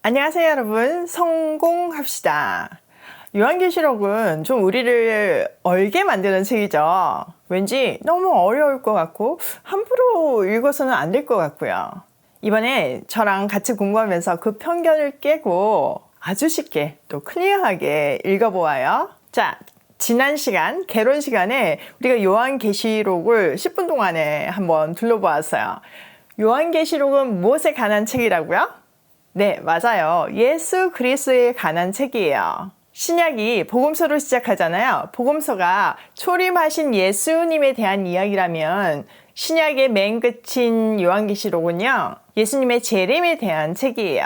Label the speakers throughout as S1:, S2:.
S1: 안녕하세요 여러분, 성공합시다. 요한계시록은 좀 우리를 얼게 만드는 책이죠. 왠지 너무 어려울 것 같고 함부로 읽어서는 안 될 것 같고요. 이번에 저랑 같이 공부하면서 그 편견을 깨고 아주 쉽게 또 클리어하게 읽어보아요. 자, 지난 시간, 개론 시간에 우리가 요한계시록을 10분 동안에 한번 둘러보았어요. 요한계시록은 무엇에 관한 책이라고요? 네, 맞아요. 예수 그리스도에 관한 책이에요. 신약이 복음서로 시작하잖아요. 복음서가 초림하신 예수님에 대한 이야기라면 신약의 맨 끝인 요한계시록은요, 예수님의 재림에 대한 책이에요.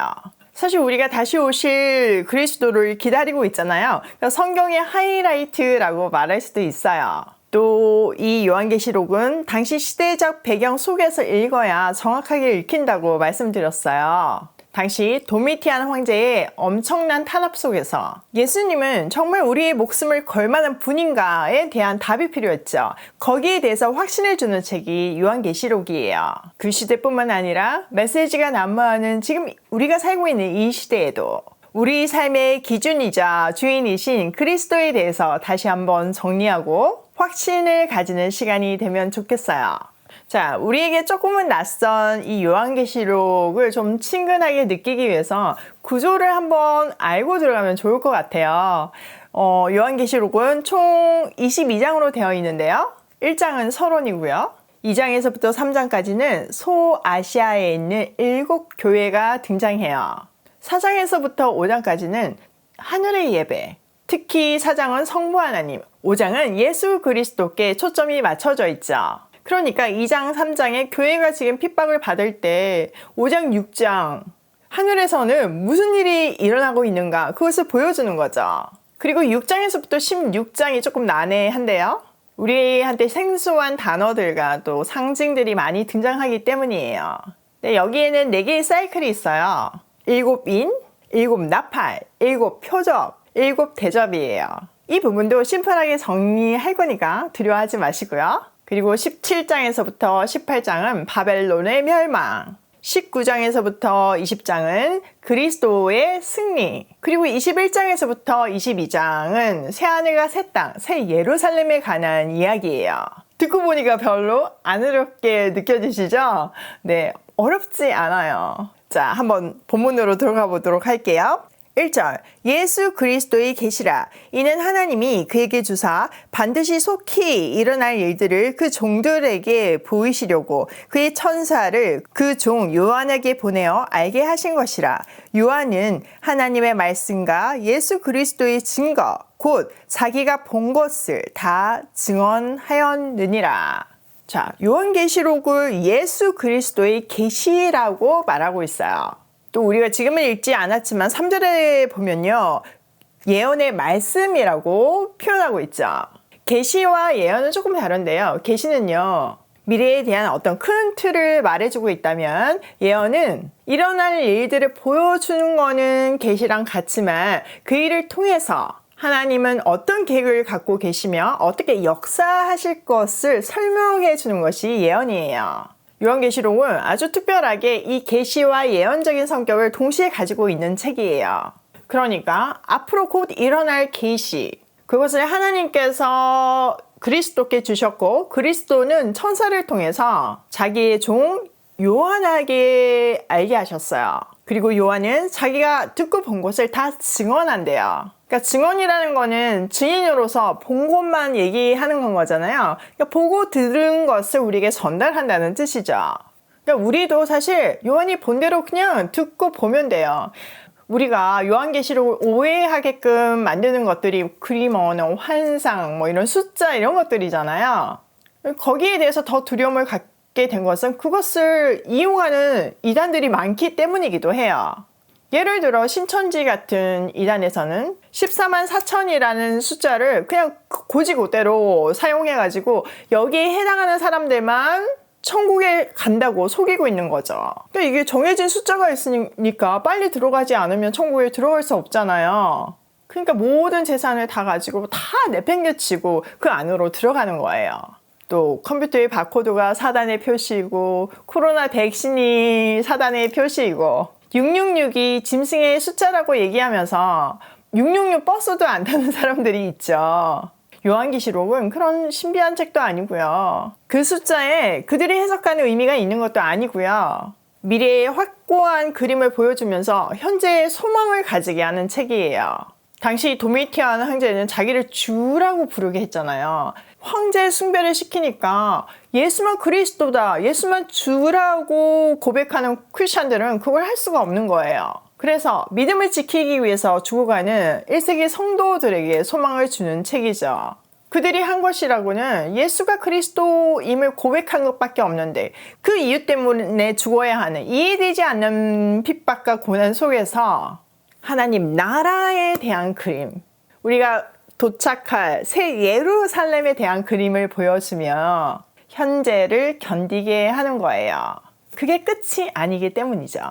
S1: 사실 우리가 다시 오실 그리스도를 기다리고 있잖아요. 그러니까 성경의 하이라이트라고 말할 수도 있어요. 또 이 요한계시록은 당시 시대적 배경 속에서 읽어야 정확하게 읽힌다고 말씀드렸어요. 당시 도미티안 황제의 엄청난 탄압 속에서 예수님은 정말 우리의 목숨을 걸 만한 분인가에 대한 답이 필요했죠. 거기에 대해서 확신을 주는 책이 요한계시록이에요. 그 시대뿐만 아니라 메시지가 난무하는 지금 우리가 살고 있는 이 시대에도 우리 삶의 기준이자 주인이신 그리스도에 대해서 다시 한번 정리하고 확신을 가지는 시간이 되면 좋겠어요. 자, 우리에게 조금은 낯선 이 요한계시록을 좀 친근하게 느끼기 위해서 구조를 한번 알고 들어가면 좋을 것 같아요. 요한계시록은 총 22장으로 되어 있는데요. 1장은 서론이고요. 2장에서부터 3장까지는 소아시아에 있는 7교회가 등장해요. 4장에서부터 5장까지는 하늘의 예배, 특히 4장은 성부 하나님, 5장은 예수 그리스도께 초점이 맞춰져 있죠. 그러니까 2장, 3장에 교회가 지금 핍박을 받을 때 5장, 6장 하늘에서는 무슨 일이 일어나고 있는가 그것을 보여주는 거죠. 그리고 6장에서부터 16장이 조금 난해한데요. 우리한테 생소한 단어들과 또 상징들이 많이 등장하기 때문이에요. 네, 여기에는 4개의 사이클이 있어요. 7인, 7나팔, 7표적, 7대접이에요. 이 부분도 심플하게 정리할 거니까 두려워하지 마시고요. 그리고 17장에서부터 18장은 바벨론의 멸망, 19장에서부터 20장은 그리스도의 승리, 그리고 21장에서부터 22장은 새하늘과 새 땅, 새 예루살렘에 관한 이야기예요. 듣고 보니까 별로 안 어렵게 느껴지시죠? 네, 어렵지 않아요. 자, 한번 본문으로 들어가 보도록 할게요. 1절 예수 그리스도의 계시라 이는 하나님이 그에게 주사 반드시 속히 일어날 일들을 그 종들에게 보이시려고 그의 천사를 그 종 요한에게 보내어 알게 하신 것이라. 요한은 하나님의 말씀과 예수 그리스도의 증거 곧 자기가 본 것을 다 증언하였느니라. 자, 요한계시록을 예수 그리스도의 계시라고 말하고 있어요. 또 우리가 지금은 읽지 않았지만 3절에 보면요, 예언의 말씀이라고 표현하고 있죠. 계시와 예언은 조금 다른데요. 계시는요, 미래에 대한 어떤 큰 틀을 말해주고 있다면 예언은 일어날 일들을 보여주는 거는 계시랑 같지만 그 일을 통해서 하나님은 어떤 계획을 갖고 계시며 어떻게 역사하실 것을 설명해 주는 것이 예언이에요. 요한계시록은 아주 특별하게 이 계시와 예언적인 성격을 동시에 가지고 있는 책이에요. 그러니까 앞으로 곧 일어날 계시, 그것을 하나님께서 그리스도께 주셨고 그리스도는 천사를 통해서 자기의 종 요한에게 알게 하셨어요. 그리고 요한은 자기가 듣고 본 것을 다 증언한대요. 그러니까 증언이라는 거는 증인으로서 본 것만 얘기하는 건 거잖아요. 그러니까 보고 들은 것을 우리에게 전달한다는 뜻이죠. 그러니까 우리도 사실 요한이 본 대로 그냥 듣고 보면 돼요. 우리가 요한계시록을 오해하게끔 만드는 것들이 그림 언어, 환상, 뭐 이런 숫자 이런 것들이잖아요. 거기에 대해서 더 두려움을 갖게 된 것은 그것을 이용하는 이단들이 많기 때문이기도 해요. 예를 들어 신천지 같은 이단에서는 14만 4천이라는 숫자를 그냥 고지고대로 사용해가지고 여기에 해당하는 사람들만 천국에 간다고 속이고 있는 거죠. 그러니까 이게 정해진 숫자가 있으니까 빨리 들어가지 않으면 천국에 들어갈 수 없잖아요. 그러니까 모든 재산을 다 가지고 다 내팽개치고 그 안으로 들어가는 거예요. 또 컴퓨터의 바코드가 사단의 표시이고 코로나 백신이 사단의 표시이고 666이 짐승의 숫자라고 얘기하면서 666 버스도 안 타는 사람들이 있죠. 요한계시록은 그런 신비한 책도 아니고요. 그 숫자에 그들이 해석하는 의미가 있는 것도 아니고요. 미래의 확고한 그림을 보여주면서 현재의 소망을 가지게 하는 책이에요. 당시 도미티안 황제는 자기를 주라고 부르게 했잖아요. 황제 숭배를 시키니까 예수만 그리스도다, 예수만 주라고 고백하는 크리스찬들은 그걸 할 수가 없는 거예요. 그래서 믿음을 지키기 위해서 죽어가는 1세기 성도들에게 소망을 주는 책이죠. 그들이 한 것이라고는 예수가 그리스도임을 고백한 것밖에 없는데 그 이유 때문에 죽어야 하는 이해되지 않는 핍박과 고난 속에서 하나님 나라에 대한 그림, 우리가 도착할 새 예루살렘에 대한 그림을 보여주며 현재를 견디게 하는 거예요. 그게 끝이 아니기 때문이죠.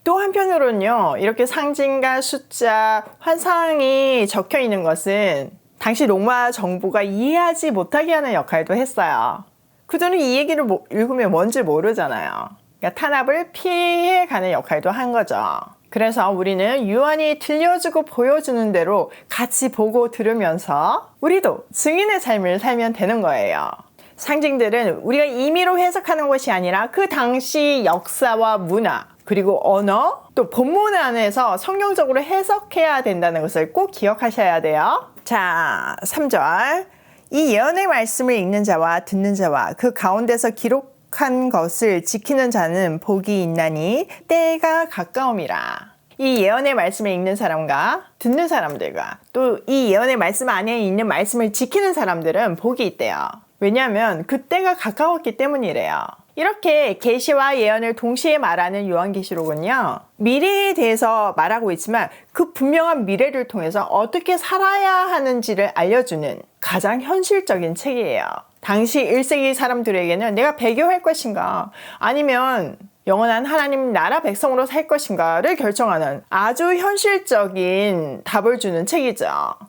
S1: 또 한편으로는요, 이렇게 상징과 숫자, 환상이 적혀 있는 것은 당시 로마 정부가 이해하지 못하게 하는 역할도 했어요. 그들은 이 얘기를 읽으면 뭔지 모르잖아요. 그러니까 탄압을 피해가는 역할도 한 거죠. 그래서 우리는 요한이 들려주고 보여주는 대로 같이 보고 들으면서 우리도 증인의 삶을 살면 되는 거예요. 상징들은 우리가 임의로 해석하는 것이 아니라 그 당시 역사와 문화, 그리고 언어, 또 본문 안에서 성경적으로 해석해야 된다는 것을 꼭 기억하셔야 돼요. 자, 3절. 이 예언의 말씀을 읽는 자와 듣는 자와 그 가운데서 기록한 것을 지키는 자는 복이 있나니 때가 가까움이라. 이 예언의 말씀을 읽는 사람과 듣는 사람들과 또 이 예언의 말씀 안에 있는 말씀을 지키는 사람들은 복이 있대요. 왜냐하면 그 때가 가까웠기 때문이래요. 이렇게 계시와 예언을 동시에 말하는 요한계시록은요, 미래에 대해서 말하고 있지만 그 분명한 미래를 통해서 어떻게 살아야 하는지를 알려주는 가장 현실적인 책이에요. 당시 1세기 사람들에게는 내가 배교할 것인가 아니면 영원한 하나님 나라 백성으로 살 것인가를 결정하는 아주 현실적인 답을 주는 책이죠.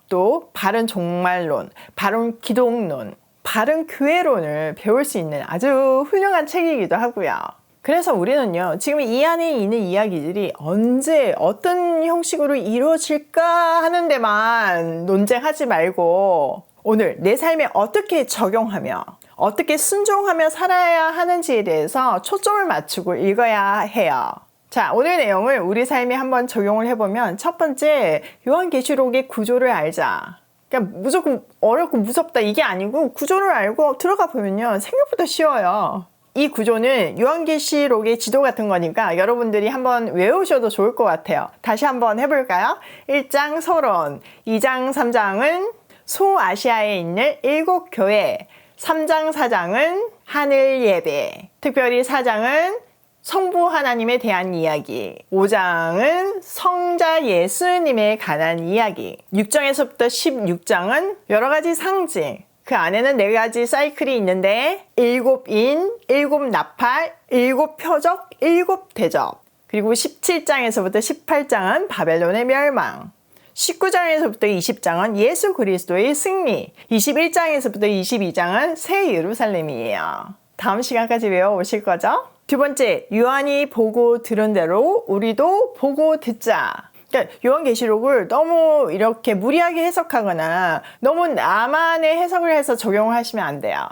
S1: 또 바른 종말론, 바른 기독론, 바른 교회론을 배울 수 있는 아주 훌륭한 책이기도 하고요. 그래서 우리는요, 지금 이 안에 있는 이야기들이 언제 어떤 형식으로 이루어질까 하는 데만 논쟁하지 말고 오늘 내 삶에 어떻게 적용하며 어떻게 순종하며 살아야 하는지에 대해서 초점을 맞추고 읽어야 해요. 자, 오늘 내용을 우리 삶에 한번 적용을 해보면 첫 번째, 요한계시록의 구조를 알자. 그러니까 무조건 어렵고 무섭다 이게 아니고 구조를 알고 들어가 보면요, 생각보다 쉬워요. 이 구조는 요한계시록의 지도 같은 거니까 여러분들이 한번 외우셔도 좋을 것 같아요. 다시 한번 해볼까요? 1장 서론, 2장 3장은 소아시아에 있는 7교회, 3장 4장은 하늘 예배, 특별히 4장은 성부 하나님에 대한 이야기, 5장은 성자 예수님에 관한 이야기, 6장에서부터 16장은 여러 가지 상징, 그 안에는 4가지 사이클이 있는데 7인, 7나팔, 7표적, 7대접, 그리고 17장에서부터 18장은 바벨론의 멸망, 19장에서부터 20장은 예수 그리스도의 승리, 21장에서부터 22장은 새 예루살렘이에요. 다음 시간까지 외워오실 거죠? 두 번째, 요한이 보고 들은 대로 우리도 보고 듣자. 그러니까 요한계시록을 너무 이렇게 무리하게 해석하거나 너무 나만의 해석을 해서 적용을 하시면 안 돼요.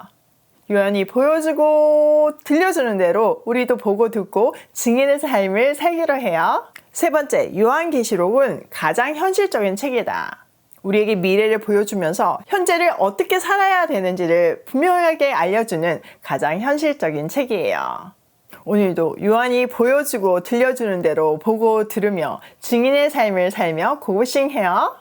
S1: 요한이 보여주고 들려주는 대로 우리도 보고 듣고 증인의 삶을 살기로 해요. 세 번째, 요한계시록은 가장 현실적인 책이다. 우리에게 미래를 보여주면서 현재를 어떻게 살아야 되는지를 분명하게 알려주는 가장 현실적인 책이에요. 오늘도 요한이 보여주고 들려주는 대로 보고 들으며 증인의 삶을 살며 고고싱해요.